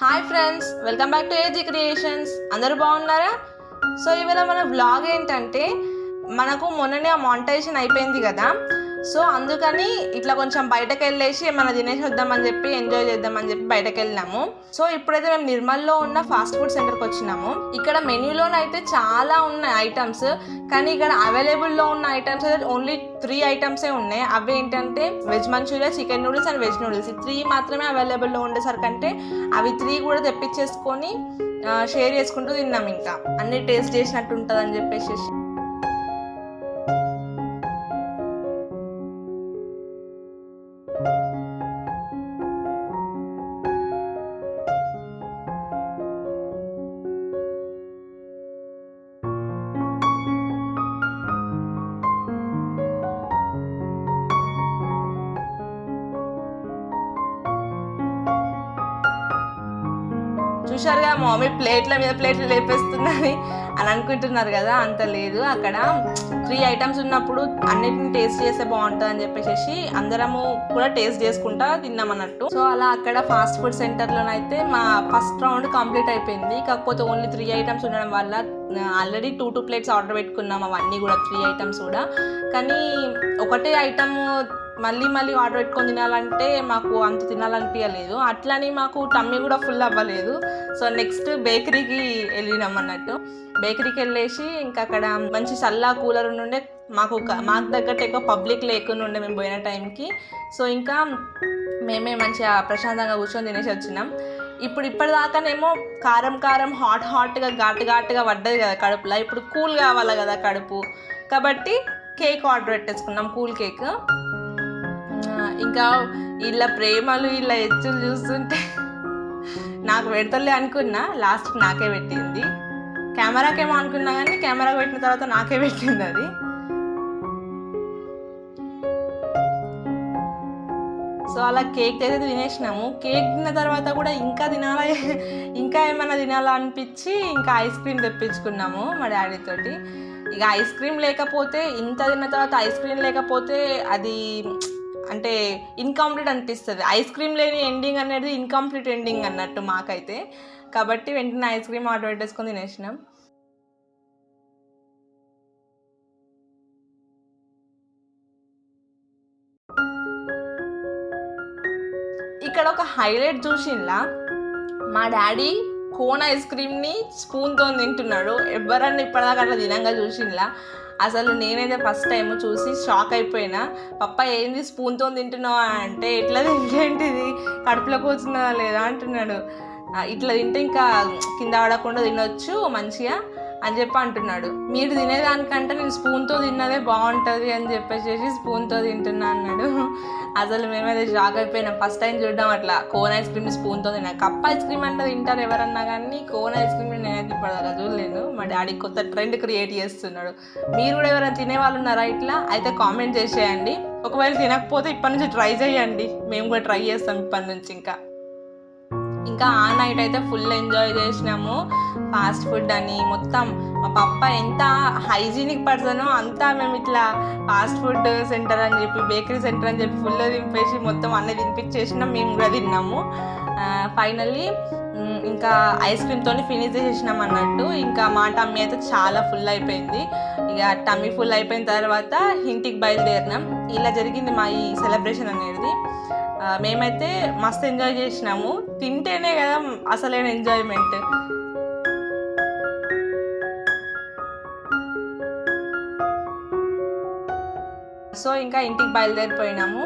Hi friends, welcome back to AG creations. అందరూ బాగున్నారా? So ఇవాళ మన వ్లాగ్ ఏంటంటే, మనకు మొన్ననే మానిటైజేషన్ అయిపోయింది కదా. సో అందుకని ఇట్లా కొంచెం బయటకు వెళ్ళేసి ఏమైనా తినేసి వద్దామని చెప్పి ఎంజాయ్ చేద్దామని చెప్పి బయటకు వెళ్ళినాము. సో ఇప్పుడైతే మేము నిర్మల్లో ఉన్న ఫాస్ట్ ఫుడ్ సెంటర్కి వచ్చినాము. ఇక్కడ మెన్యూలోనైతే చాలా ఉన్నాయి ఐటమ్స్, కానీ ఇక్కడ అవైలబుల్లో ఉన్న ఐటమ్స్ అయితే ఓన్లీ 3 ఐటమ్సే ఉన్నాయి. అవి ఏంటంటే veg Manchuria, chicken noodles and veg noodles. ఈ 3 మాత్రమే అవైలబుల్లో ఉండేసరికంటే అవి 3 కూడా తెప్పించేసుకొని షేర్ చేసుకుంటూ తిన్నాం. ఇంకా అన్ని టేస్ట్ చేసినట్టు ఉంటుందని చెప్పేసి. చూశారుగా మా మమ్మీ ప్లేట్ల మీద ప్లేట్లు లేపేస్తుందని అని అనుకుంటున్నారు కదా, అంత లేదు. అక్కడ 3 ఐటమ్స్ ఉన్నప్పుడు అన్నిటిని టేస్ట్ చేస్తే బాగుంటుంది అని చెప్పేసి అందరము కూడా టేస్ట్ చేసుకుంటా తిన్నాం అన్నట్టు. సో అలా అక్కడ ఫాస్ట్ ఫుడ్ సెంటర్లోనైతే మా ఫస్ట్ రౌండ్ కంప్లీట్ అయిపోయింది. కాకపోతే ఓన్లీ 3 ఐటమ్స్ ఉండడం వల్ల ఆల్రెడీ 2 ప్లేట్స్ ఆర్డర్ పెట్టుకున్నాం, అవన్నీ కూడా 3 ఐటమ్స్ కూడా. కానీ ఒకటే ఐటమ్ మళ్ళీ ఆర్డర్ పెట్టుకొని తినాలంటే మాకు అంత తినాలనిపించలేదు. అట్లని మాకు టమ్మీ కూడా ఫుల్ అవ్వలేదు. సో నెక్స్ట్ బేకరీకి వెళ్ళినాం అన్నట్టు. బేకరీకి వెళ్ళేసి ఇంకా అక్కడ మంచి చల్లా కూలర్ ఉండే, మాకు దగ్గర ఎక్కువ పబ్లిక్ లేకుండా ఉండే మేము పోయిన టైంకి. సో ఇంకా మేమే మంచిగా ప్రశాంతంగా కూర్చొని తినేసి వచ్చినాం. ఇప్పటిదాకానేమో కారం హాట్గా ఘాటుగా పడ్డది కదా కడుపులో. ఇప్పుడు కూల్ కావాలి కదా కడుపు, కాబట్టి కేక్ ఆర్డర్ పెట్టేసుకున్నాం, కూల్ కేక్. ఇంకా వీళ్ళ ప్రేమలు వీళ్ళ ఎచ్చులు చూస్తుంటే నాకు పెడతలే అనుకున్నా, లాస్ట్కి నాకే పెట్టింది. కెమెరాకేమో అనుకున్నా కానీ కెమెరాకి పెట్టిన తర్వాత నాకే పెట్టింది అది. సో అలా కేక్ అయితే తినేసినాము. కేక్ తిన్న తర్వాత కూడా ఇంకా ఏమైనా తినాలా అనిపించి ఇంకా ఐస్ క్రీమ్ తెప్పించుకున్నాము మా డాడీ తోటి. ఇక ఐస్ క్రీమ్ లేకపోతే, ఇంత తిన్న తర్వాత ఐస్ క్రీమ్ లేకపోతే అది అంటే ఇన్కంప్లీట్ అనిపిస్తుంది. ఐస్ క్రీమ్ లేని ఎండింగ్ అనేది ఇన్కంప్లీట్ ఎండింగ్ అన్నట్టు మాకైతే. కాబట్టి వెంటనే ఐస్ క్రీమ్ ఆర్డర్ పెట్టేసుకొని తినేసినాం. ఇక్కడ ఒక హైలైట్ చూసిండ్లా, మా డాడీ కోన్ ఐస్ క్రీమ్ని స్పూన్తో తింటున్నాడు. ఎవరన్నా ఇప్పటిదాకా అట్లా తినంగా చూసిండ్లా? అసలు నేనైతే ఫస్ట్ టైం చూసి షాక్ అయిపోయినా. పప్ప ఏంది స్పూన్తో తింటున్నావా అంటే, ఎట్లా తింటేంటిది, కడుపులో కూర్చున్నదా లేదా అంటున్నాడు. ఇట్లా తింటే ఇంకా కింద పడకుండా తినొచ్చు మంచిగా అని చెప్పి అంటున్నాడు. మీరు తినేదానికంటే నేను స్పూన్తో తిన్నదే బాగుంటుంది అని చెప్పేసి స్పూన్తో తింటున్నా అన్నాడు. అసలు మేమైతే షాక్ అయిపోయినాం. ఫస్ట్ టైం చూడడం అట్లా కోన్ ఐస్ క్రీమ్ స్పూన్తో తిన్నా. కప్ ఐస్ క్రీమ్ అంటే తింటారు ఎవరన్నా, కానీ కోన్ ఐస్ క్రీమ్ నేనైతే ఇప్పటిదాకా చూడలేను. మా డాడీ కొత్త ట్రెండ్ క్రియేట్ చేస్తున్నాడు. మీరు కూడా ఎవరైనా తినేవాళ్ళు ఉన్నారా ఇట్లా? అయితే కామెంట్ చేసేయండి. ఒకవేళ తినకపోతే ఇప్పటి నుంచి ట్రై చేయండి, మేము కూడా ట్రై చేస్తాం ఇప్పటి నుంచి. ఇంకా ఆ నైట్ అయితే ఫుల్ ఎంజాయ్ చేసినాము. ఫాస్ట్ ఫుడ్ అని మొత్తం మా పప్ప ఎంత హైజీనిక్ పర్సనో అంతా మేము ఇట్లా ఫాస్ట్ ఫుడ్ సెంటర్ అని చెప్పి, బేకరీ సెంటర్ అని చెప్పి ఫుల్ దింపేసి మొత్తం అన్నీ తినిపించేసినాం. మేము కూడా తిన్నాము. ఫైనల్లీ ఇంకా ఐస్ క్రీమ్తో ఫినిష్ చేసేసినాం అన్నట్టు. ఇంకా మా టమ్మీ అయితే చాలా ఫుల్ అయిపోయింది. ఇక టమ్మీ ఫుల్ అయిపోయిన తర్వాత ఇంటికి బయలుదేరినాం. ఇలా జరిగింది మా ఈ సెలబ్రేషన్ అనేది. మేమైతే మస్తు ఎంజాయ్ చేసినాము. తింటేనే కదా అసలైన ఎంజాయ్మెంట్. సో ఇంకా ఇంటికి బయలుదేరిపోయినాము.